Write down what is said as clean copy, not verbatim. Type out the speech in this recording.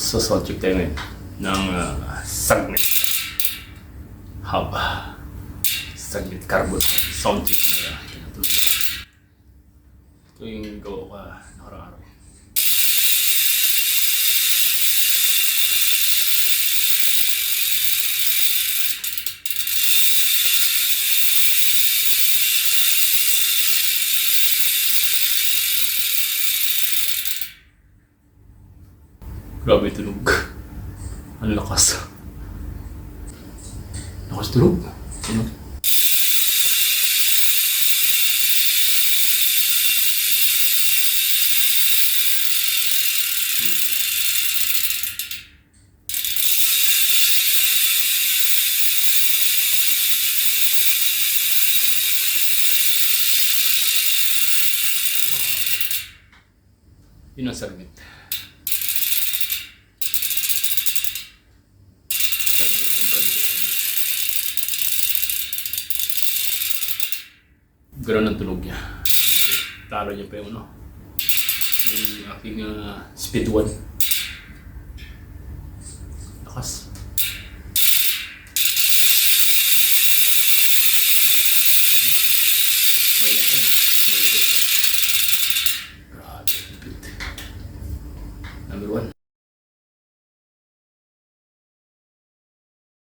So sound check tayo ngayon ng Sagmit Hub Sagmit Carbon sound check na pinatulog. Ito yung gawa ko nakarang-araw. Grabe tunog. Ang lakas. Lakas tunog. Tunog. Yun ang Sagmit. Gano'n ang tunog niya. Taro niya pa yung yung aking speed 1.